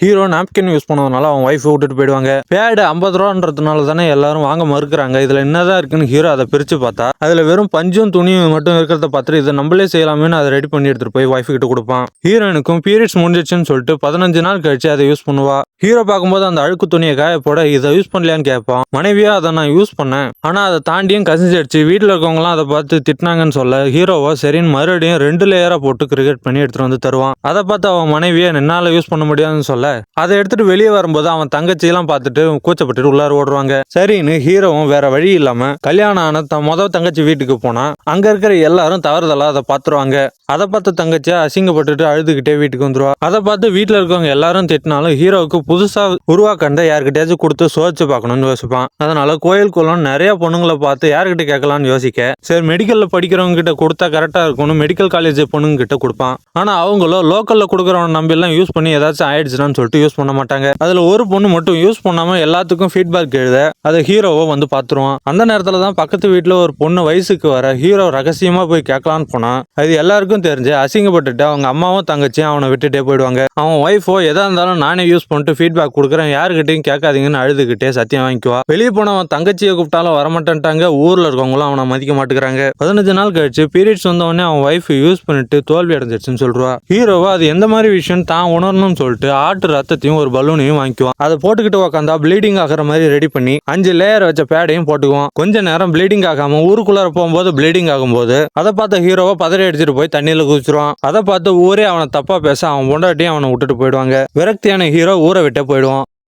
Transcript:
Hero napkin use பண்ணதுனால அவன் wifi விட்டுட்டு போயிடுவாங்க. பேடு 50 ரூபான்றதுனால தானே எல்லாரும் வாங்க மறுக்கிறாங்க. இதுல என்னதான் இருக்குன்னு ஹீரோ அதை பிரிச்சு பார்த்தா அதுல வெறும் பஞ்சும் துணியும் மட்டும் இருக்கிறத பார்த்துட்டு இதை நம்மளே செய்யலாமேன்னு அதை ரெடி பண்ணி எடுத்துட்டு போய் ஒய்ஃபு கிட்ட கொடுப்பான். ஹீரோனுக்கும் பீரியட்ஸ் முடிஞ்சிச்சுன்னு சொல்லிட்டு 15 நாள் கழிச்சு அதை யூஸ் பண்ணுவா. ஹீரோ பார்க்கும்போது அந்த அழுக்கு துணியை காய போட இதை யூஸ் பண்ணலையான்னு கேட்பான். மனைவியா அதை நான் யூஸ் பண்ணேன், ஆனா அதை தாண்டியும் கசிஞ்சிடுச்சு, வீட்டுல இருக்கவங்களாம் அதை பார்த்து திட்டினாங்கன்னு சொல்ல ஹீரோவா சரின்னு மறுபடியும் 2 லேயரா போட்டு கிரிக்கெட் பண்ணி எடுத்துட்டு வந்து தருவான். அதை பார்த்து அவன் மனைவியை என்னால யூஸ் பண்ண முடியாதுன்னு சொல்ல அதை எடுத்துட்டு வெளியே வரும்போது அவன் தங்கச்சியெல்லாம் பார்த்துட்டு கூச்சப்பட்டு உள்ளார ஓடுவாங்க. சரின்னு ஹீரோவும் வேற வழி இல்லாம கல்யாணம் ஆன முதல் தங்கச்சி வீட்டுக்கு போனா அங்க இருக்கிற எல்லாரும் தவறுதலா அதை பாத்துருவாங்க. அதை பார்த்து தங்கச்சியா அசிங்கப்பட்டுட்டு அழுதுகிட்டே வீட்டுக்கு வந்துருவா. அதை பார்த்து வீட்டுல இருக்கவங்க எல்லாரும் திட்டினாலும் ஹீரோவுக்கு புதுசா உருவாக்கண்ட யாருக்கிட்டயாச்சும் கொடுத்து சோதிச்சு பார்க்கணும்னு யோசிப்பான். அதனால கோயில் குளம் நிறைய பொண்ணுங்களை பார்த்து யாருக்கிட்ட கேட்கலாம்னு யோசிக்க சரி மெடிக்கல்ல படிக்கிறவங்க கிட்ட கொடுத்தா கரெக்டா இருக்கும்னு மெடிக்கல் காலேஜ் பொண்ணுங்க கிட்ட கொடுப்பான். ஆனா அவங்களும் லோக்கல்ல கொடுக்குறவன் நம்பி எல்லாம் யூஸ் பண்ணி ஏதாச்சும் ஆயிடுச்சுன்னு சொல்லிட்டு யூஸ் பண்ண மாட்டாங்க. அதுல ஒரு பொண்ணு மட்டும் யூஸ் பண்ணாம எல்லாத்துக்கும் ஃபீட்பேக் எழுத அதை ஹீரோவை வந்து பாத்துருவான். அந்த நேரத்துல தான் பக்கத்து வீட்டுல ஒரு பொண்ணு வயசுக்கு வர ஹீரோ ரகசியமா போய் கேட்கலான்னு போனா அது எல்லாருக்கும் தெரிஞ்சு அசிங்கப்பட்டுட்டு அவங்க அம்மாவும் தங்கச்சியும் அவனை விட்டுட்டே போயிடுவாங்க. அவன் ஒய்ஃபோ எதா இருந்தாலும் நானே யூஸ் பண்ணிட்டு ஃபீட்பேக் கொடுக்குறேன், யாருக்கிட்டையும் கேட்காதீங்கன்னு அழுதுகிட்டே சத்தியம் வாங்கிக்குவா. வெளியே போனவன் தங்கச்சியை கூப்பிட்டாலும் வரமாட்டேன்ட்டாங்க. ஊர்ல இருக்கவங்களும் அவனை மதிக்க மாட்டேங்கிறாங்க. 15 நாள் கழிச்சு பீரியட்ஸ் வந்தவொடனே அவன் ஒய்ஃப் யூஸ் பண்ணிட்டு தோல்வி அடைஞ்சிருச்சுன்னு சொல்றா. ஹீரோவா அது எந்த மாதிரி விஷயம் தான் உணரணும்னு சொல்லிட்டு ஆட்டு ரத்தத்தையும் ஒரு பலூனையும் வாங்கிக்குவான். அதை போட்டுக்கிட்டு உக்காந்தா ப்ளீடிங் ஆகிற மாதிரி ரெடி பண்ணி 5 லேயர் வச்ச பேடையும் போட்டுக்குவான். கொஞ்ச நேரம் ப்ளீடிங் ஆகாம ஊருக்குள்ளார போகும்போது ப்ளீடிங் ஆகும்போது அதை பார்த்த ஹீரோவை பதறி அடிச்சுட்டு போய் தண்ணியில குதிச்சிருவான். அதை பார்த்து ஊரே அவனை தப்பா பேச அவன் பொண்டாட்டியும் அவனை விட்டுட்டு போயிடுவாங்க. விரக்தியான ஹீரோ ஊரை விட்டே போயிடுவான்.